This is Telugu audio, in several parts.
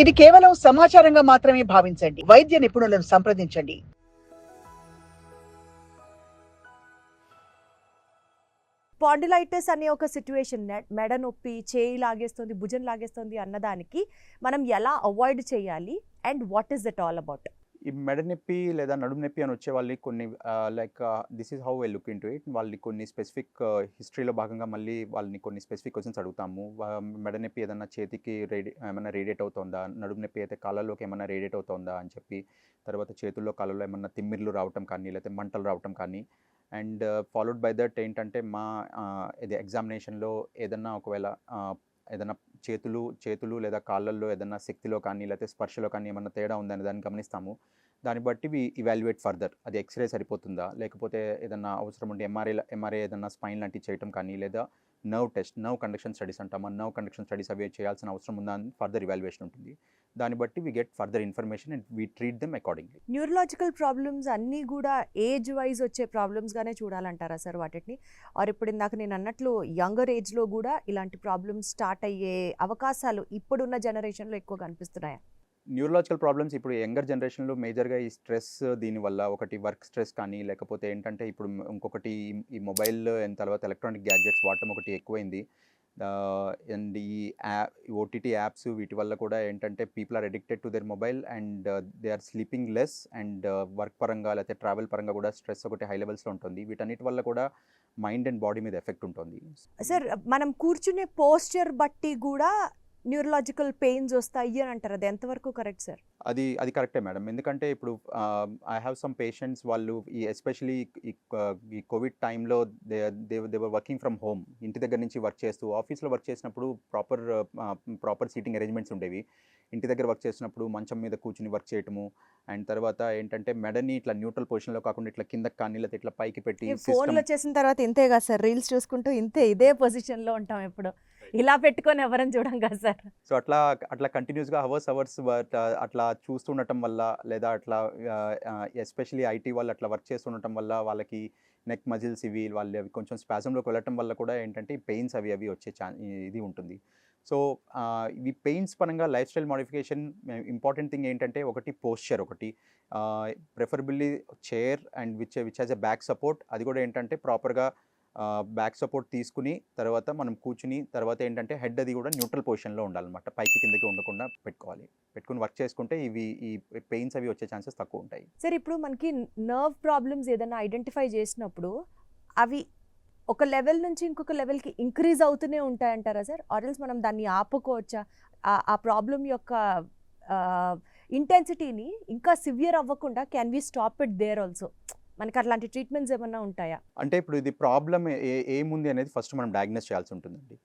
ఇది కేవలం సమాచారంగా మాత్రమే భావించండి. వైద్య నిపుణులను సంప్రదించండి. స్పాండిలైటిస్ అనే ఒక సిట్యుయేషన్, మెడ నొప్పి, చేయి లాగేస్తుంది, భుజం లాగేస్తుంది అన్నదానికి మనం ఎలా అవాయిడ్ చేయాలి and what is it all about? ఈ మెడ నొప్పి లేదా నడుము నొప్పి అని వచ్చే వాళ్ళకి కొన్ని like this is how I look into it. వాళ్ళకి కొన్ని స్పెసిఫిక్ హిస్టరీలో భాగంగా మళ్ళీ వాళ్ళని కొన్ని స్పెసిఫిక్ క్వశ్చన్స్ అడుగుతాము. మెడ నొప్పి ఏదన్నా చేతికి ఏమైనా రేడియేట్ అవుతుందా, నడుము నొప్పి అయితే కాళ్ళలోకి ఏమైనా రేడియేట్ అవుతుందా అని చెప్పి, తర్వాత చేతుల్లో కాళ్ళలో ఏమన్నా తిమ్మిర్లు రావటం కానీ లేకపోతే మంటలు రావటం కానీ, అండ్ ఫాలోడ్ బై దట్ ఏంటంటే మా ఇది ఎగ్జామినేషన్లో ఏదన్నా ఒకవేళ ఏదైనా చేతులు లేదా కాళ్ళల్లో ఏదన్నా శక్తిలో కానీ లేకపోతే స్పర్శలో కానీ ఏమన్నా తేడా ఉందని దాన్ని గమనిస్తాము. దాన్ని బట్టి ఇవాల్యుయేట్ ఫర్దర్. అది ఎక్స్రే సరిపోతుందా, లేకపోతే ఏదన్నా అవసరం ఉంటే ఎంఆర్ఐ ఏదన్నా స్పైన్ లాంటివి చేయటం కానీ, లేదా నర్వ్ కండక్షన్ స్టడీస్ అంటాం. ఆ నర్వ్ కండక్షన్ స్టడీస్ అవి చేయాల్సిన అవసరం ఉందా అని ఫర్దర్ ఇవాల్యుయేషన్ ఉంటుంది. దాన్ని బట్టి we get further information and we treat them accordingly. Neurological problems అన్నీ కూడా ఏజ్ వైజ్ వచ్చే ప్రాబ్లమ్స్గానే చూడాలంటారా సార్ వాటిని? ఆర్ ఇప్పుడు ఇందాక నేను అన్నట్లు యంగర్ ఏజ్లో కూడా ఇలాంటి ప్రాబ్లమ్స్ స్టార్ట్ అయ్యే అవకాశాలు ఇప్పుడున్న జనరేషన్లో ఎక్కువ కనిపిస్తున్నాయా? న్యూరలాజికల్ ప్రాబ్లమ్స్ ఇప్పుడు యంగర్ జనరేషన్లో మేజర్గా ఈ స్ట్రెస్, దీనివల్ల ఒకటి వర్క్ స్ట్రెస్ కానీ, లేకపోతే ఏంటంటే ఇప్పుడు ఇంకొకటి ఈ మొబైల్ తర్వాత ఎలక్ట్రానిక్ గ్యాడ్జెట్స్ వాడటం ఒకటి ఎక్కువైంది. అండ్ ఈ ఓటీటీ యాప్స్ వీటి వల్ల కూడా ఏంటంటే people are addicted to their mobile and they are sleeping less, and work పరంగా లేకపోతే ట్రావెల్ పరంగా కూడా స్ట్రెస్ ఒకటి హై లెవెల్స్లో ఉంటుంది. వీటన్నిటి వల్ల కూడా మైండ్ అండ్ బాడీ మీద ఎఫెక్ట్ ఉంటుంది. సార్ మనం కూర్చునే పోస్చర్ బట్టి కూడా న్యూరలాజికల్ పెయిన్స్ వస్తాయి అని అంటారు, అది ఎంతవరకు కరెక్ట్ సార్? అది కరెక్టే మేడం. ఎందుకంటే ఇప్పుడు ఐ హ్యావ్ సమ్ పేషెంట్స్, వాళ్ళు ఎస్పెషలీ ఈ కోవిడ్ టైంలో they were working from home. ఇంటి దగ్గర నుంచి వర్క్ చేస్తూ, ఆఫీస్లో వర్క్ చేసినప్పుడు ప్రాపర్ సీటింగ్ అరేంజ్మెంట్స్ ఉండేవి. ఇంటి దగ్గర వర్క్ చేసినప్పుడు మంచం మీద కూర్చుని వర్క్ చేయటము, అండ్ తర్వాత ఏంటంటే మెడని ఇట్లా న్యూట్రల్ పొజిషన్లో కాకుండా ఇట్లా కిందకి కానీ లేకపోతే ఇట్లా పైకి పెట్టి ఫోన్లో చేసిన తర్వాత ఇంతే కదా సార్, రీల్స్ చూసుకుంటూ ఇదే పొజిషన్లో ఉంటాం ఎప్పుడు, ఇలా పెట్టుకొని ఎవరని చూడం కదా సార్. సో అట్లా కంటిన్యూస్గా అవర్స్ అట్లా చూస్తుండటం వల్ల, లేదా అట్లా ఎస్పెషలీ ఐటీ వాళ్ళు అట్లా వర్క్ చేస్తుండటం వల్ల వాళ్ళకి నెక్ మజిల్స్ అవి కొంచెం స్పాజంలోకి వెళ్ళటం వల్ల కూడా ఏంటంటే పెయిన్స్ అవి వచ్చే ఇది ఉంటుంది. సో ఇవి పెయిన్స్ పరంగా life style modification important thing ఏంటంటే ఒకటి పోస్చర్, ఒకటి preferably chair and which has a back support. అది కూడా ఏంటంటే ప్రాపర్గా బ్యాక్ సపోర్ట్ తీసుకుని తర్వాత మనం కూర్చుని తర్వాత ఏంటంటే హెడ్ అది కూడా న్యూట్రల్ పొజిషన్లో ఉండాలన్నమాట. పైకి కిందకి ఉండకుండా పెట్టుకుని వర్క్ చేసుకుంటే ఈ పెయిన్స్ అవి వచ్చే ఛాన్సెస్ తక్కువ ఉంటాయి. సార్ ఇప్పుడు మనకి నర్వ్ ప్రాబ్లమ్స్ ఏదైనా ఐడెంటిఫై చేసినప్పుడు అవి ఒక లెవెల్ నుంచి ఇంకొక లెవెల్కి ఇంక్రీజ్ అవుతూనే ఉంటాయంటారా సార్? ఆర్ఎల్స్ మనం దాన్ని ఆపుకోవచ్చా? ఆ ప్రాబ్లం యొక్క ఇంటెన్సిటీని ఇంకా సివియర్ అవ్వకుండా can we stop it there also? మనకి అట్లాంటి ట్రీట్మెంట్స్ ఏమన్నా ఉంటాయా? అంటే ఇప్పుడు ఇది ప్రాబ్లం ఏముంది అనేది ఫస్ట్ మనం డయాగ్నోస్ చేయాల్సి ఉంటుందండి.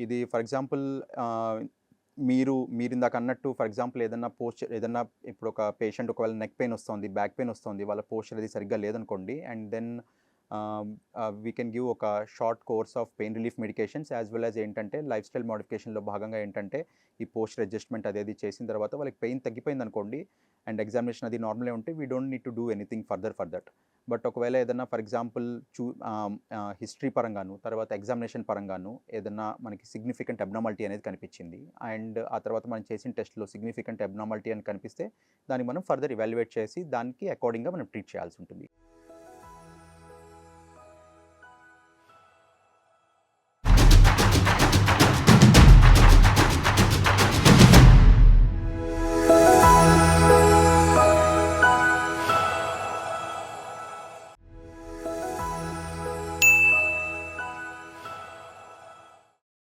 ఇది ఫర్ ఎగ్జాంపుల్ మీరు ఇందాక అన్నట్టు ఫర్ ఎగ్జాంపుల్ ఏదన్నా ఇప్పుడు ఒక పేషెంట్ ఒకవేళ నెక్ పెయిన్ వస్తుంది, బ్యాక్ పెయిన్ వస్తుంది, వాళ్ళ పోస్చర్ అది సరిగ్గా లేదనుకోండి, and then we can give ఒక short course of pain relief medications as well as ఏంటంటే లైఫ్ స్టైల్ మోడిఫికేషన్లో భాగంగా ఏంటంటే ఈ పోస్చర్ అడ్జస్ట్మెంట్ అది చేసిన తర్వాత వాళ్ళకి పెయిన్ తగ్గిపోయింది అనుకోండి అండ్ ఎగ్జామినేషన్ అది నార్మలే ఉంటే we don't need to do anything for that. But ఒకవేళ ఏదన్నా ఫర్ ఎగ్జాంపుల్ హిస్టరీ పరంగాను తర్వాత ఎగ్జామినేషన్ పరంగాను ఏదన్నా మనకి సిగ్నిఫికెంట్ అబ్నార్మాలిటీ అనేది కనిపించింది, అండ్ ఆ తర్వాత మనం చేసిన టెస్ట్లో సిగ్నిఫికెంట్ అబ్నార్మాలిటీ అని కనిపిస్తే దాన్ని మనం ఫర్దర్ ఇవాల్యుయేట్ చేసి దానికి అకార్డింగ్గా మనం ట్రీట్ చేయాల్సి ఉంటుంది.